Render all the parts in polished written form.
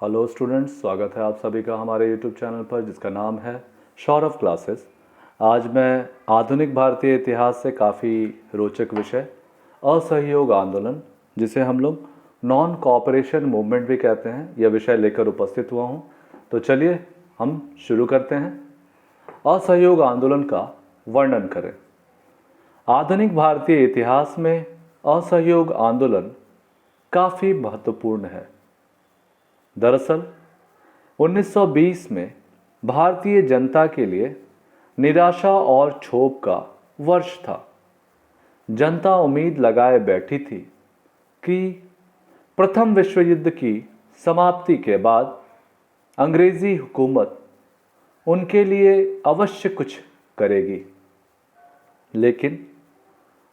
Hello students, स्वागत है आप सभी का हमारे यूट्यूब चैनल पर जिसका नाम है सौरभ क्लासेस। आज मैं आधुनिक भारतीय इतिहास से काफ़ी रोचक विषय असहयोग आंदोलन, जिसे हम लोग नॉन कोऑपरेशन मूवमेंट भी कहते हैं, यह विषय लेकर उपस्थित हुआ हूँ। तो चलिए हम शुरू करते हैं। असहयोग आंदोलन का वर्णन करें। आधुनिक भारतीय इतिहास में असहयोग आंदोलन काफ़ी महत्वपूर्ण है। दरअसल 1920 में भारतीय जनता के लिए निराशा और क्षोभ का वर्ष था। जनता उम्मीद लगाए बैठी थी कि प्रथम विश्व युद्ध की समाप्ति के बाद अंग्रेजी हुकूमत उनके लिए अवश्य कुछ करेगी। लेकिन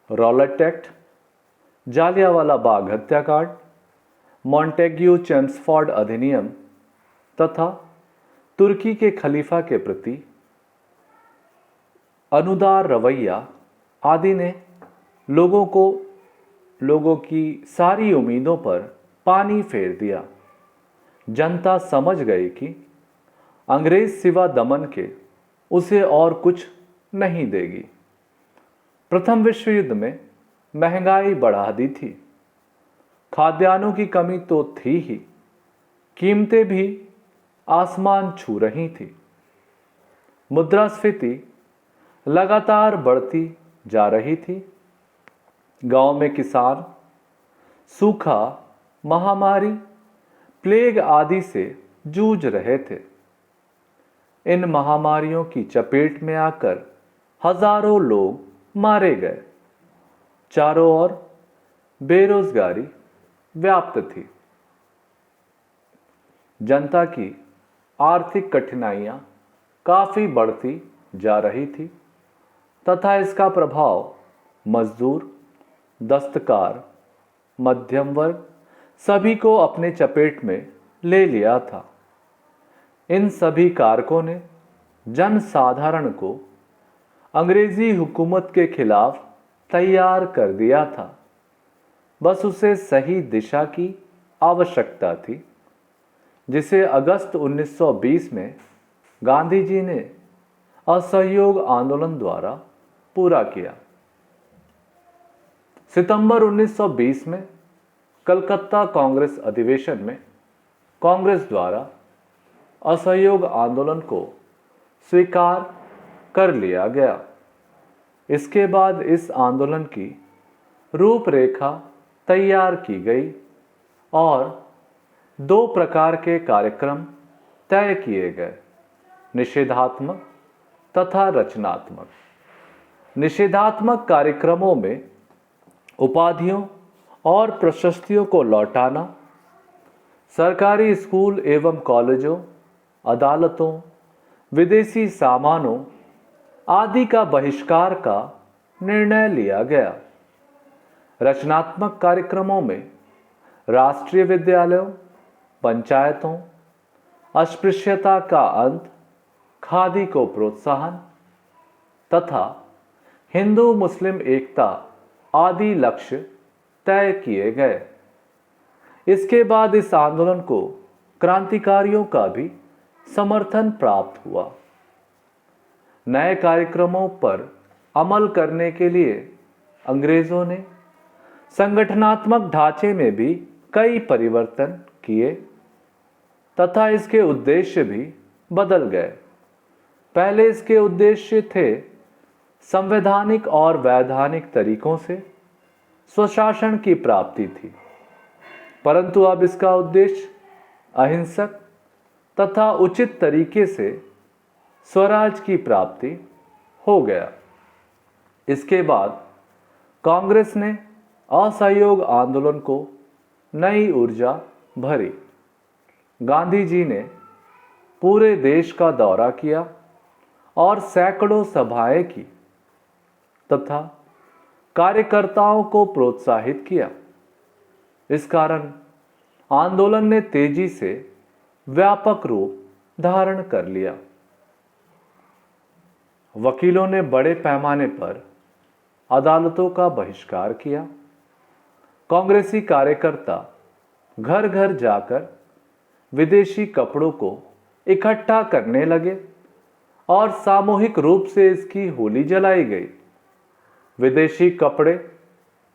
रॉलेट एक्ट, जालियांवाला बाग हत्याकांड, मॉन्टेग्यू चेम्सफोर्ड अधिनियम तथा तुर्की के खलीफा के प्रति अनुदार रवैया आदि ने लोगों की सारी उम्मीदों पर पानी फेर दिया। जनता समझ गई कि अंग्रेज सिवा दमन के उसे और कुछ नहीं देगी। प्रथम विश्व युद्ध में महंगाई बढ़ा दी थी। खाद्यान्नों की कमी तो थी ही, कीमतें भी आसमान छू रही थी। मुद्रास्फीति लगातार बढ़ती जा रही थी। गांव में किसान सूखा, महामारी, प्लेग आदि से जूझ रहे थे। इन महामारियों की चपेट में आकर हजारों लोग मारे गए। चारों ओर बेरोजगारी व्याप्त थी। जनता की आर्थिक कठिनाइयां काफी बढ़ती जा रही थी तथा इसका प्रभाव मजदूर, दस्तकार, मध्यम वर्ग सभी को अपने चपेट में ले लिया था। इन सभी कारकों ने जनसाधारण को अंग्रेजी हुकूमत के खिलाफ तैयार कर दिया था। बस उसे सही दिशा की आवश्यकता थी, जिसे अगस्त 1920 में गांधी जी ने असहयोग आंदोलन द्वारा पूरा किया। सितंबर 1920 में कलकत्ता कांग्रेस अधिवेशन में कांग्रेस द्वारा असहयोग आंदोलन को स्वीकार कर लिया गया। इसके बाद इस आंदोलन की रूपरेखा तैयार की गई और दो प्रकार के कार्यक्रम तय किए गए, निषेधात्मक तथा रचनात्मक। निषेधात्मक कार्यक्रमों में उपाधियों और प्रशस्तियों को लौटाना, सरकारी स्कूल एवं कॉलेजों, अदालतों, विदेशी सामानों आदि का बहिष्कार का निर्णय लिया गया। रचनात्मक कार्यक्रमों में राष्ट्रीय विद्यालयों, पंचायतों, अस्पृश्यता का अंत, खादी को प्रोत्साहन तथा हिंदू मुस्लिम एकता आदि लक्ष्य तय किए गए। इसके बाद इस आंदोलन को क्रांतिकारियों का भी समर्थन प्राप्त हुआ। नए कार्यक्रमों पर अमल करने के लिए अंग्रेजों ने संगठनात्मक ढांचे में भी कई परिवर्तन किए तथा इसके उद्देश्य भी बदल गए। पहले इसके उद्देश्य थे संवैधानिक और वैधानिक तरीकों से स्वशासन की प्राप्ति थी, परंतु अब इसका उद्देश्य अहिंसक तथा उचित तरीके से स्वराज की प्राप्ति हो गया। इसके बाद कांग्रेस ने असहयोग आंदोलन को नई ऊर्जा भरी। गांधी जी ने पूरे देश का दौरा किया और सैकड़ों सभाएं की तथा कार्यकर्ताओं को प्रोत्साहित किया। इस कारण आंदोलन ने तेजी से व्यापक रूप धारण कर लिया। वकीलों ने बड़े पैमाने पर अदालतों का बहिष्कार किया। कांग्रेसी कार्यकर्ता घर घर जाकर विदेशी कपड़ों को इकट्ठा करने लगे और सामूहिक रूप से इसकी होली जलाई गई। विदेशी कपड़े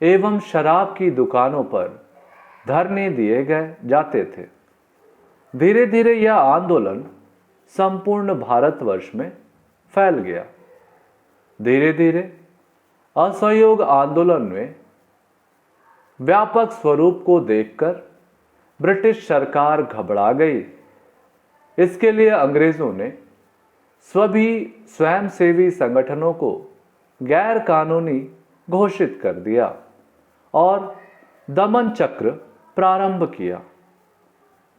एवं शराब की दुकानों पर धरने दिए गए जाते थे। धीरे धीरे यह आंदोलन संपूर्ण भारतवर्ष में फैल गया। धीरे धीरे असहयोग आंदोलन में व्यापक स्वरूप को देखकर ब्रिटिश सरकार घबरा गई। इसके लिए अंग्रेजों ने सभी स्वयंसेवी संगठनों को गैर कानूनी घोषित कर दिया और दमन चक्र प्रारंभ किया।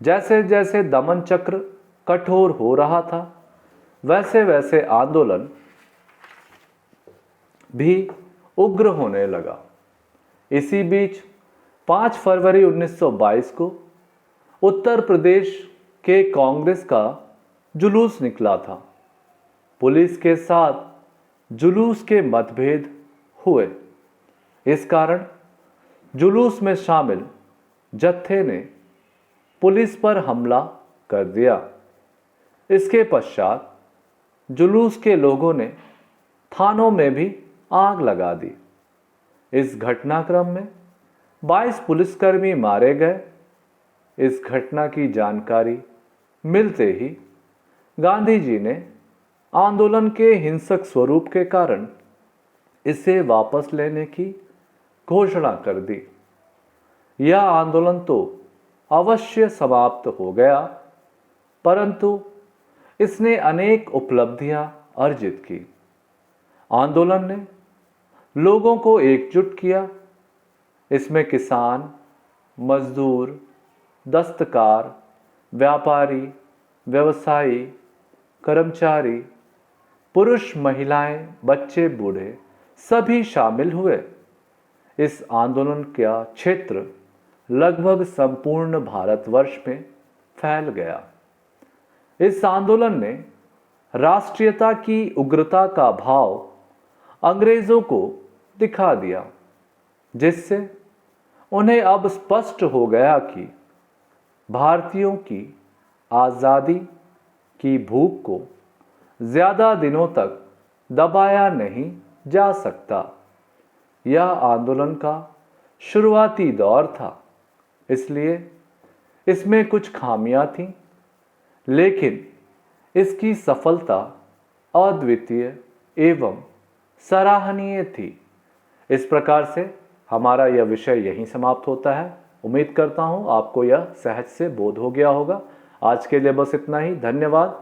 जैसे जैसे दमन चक्र कठोर हो रहा था, वैसे वैसे आंदोलन भी उग्र होने लगा। इसी बीच 5 फरवरी 1922 को उत्तर प्रदेश के कांग्रेस का जुलूस निकला था। पुलिस के साथ जुलूस के मतभेद हुए। इस कारण जुलूस में शामिल जत्थे ने पुलिस पर हमला कर दिया। इसके पश्चात जुलूस के लोगों ने थानों में भी आग लगा दी। इस घटनाक्रम में 22 पुलिसकर्मी मारे गए। इस घटना की जानकारी मिलते ही गांधी जी ने आंदोलन के हिंसक स्वरूप के कारण इसे वापस लेने की घोषणा कर दी। यह आंदोलन तो अवश्य समाप्त हो गया, परंतु इसने अनेक उपलब्धियां अर्जित की। आंदोलन ने लोगों को एकजुट किया। इसमें किसान, मजदूर, दस्तकार, व्यापारी, व्यवसायी, कर्मचारी, पुरुष, महिलाएं, बच्चे, बूढ़े सभी शामिल हुए। इस आंदोलन का क्षेत्र लगभग संपूर्ण भारतवर्ष में फैल गया। इस आंदोलन ने राष्ट्रीयता की उग्रता का भाव अंग्रेजों को दिखा दिया, जिससे उन्हें अब स्पष्ट हो गया कि भारतीयों की आज़ादी की भूख को ज़्यादा दिनों तक दबाया नहीं जा सकता। यह आंदोलन का शुरुआती दौर था, इसलिए इसमें कुछ खामियां थीं, लेकिन इसकी सफलता अद्वितीय एवं सराहनीय थी। इस प्रकार से हमारा यह विषय यहीं समाप्त होता है। उम्मीद करता हूं आपको यह सहज से बोध हो गया होगा। आज के लिए बस इतना ही। धन्यवाद।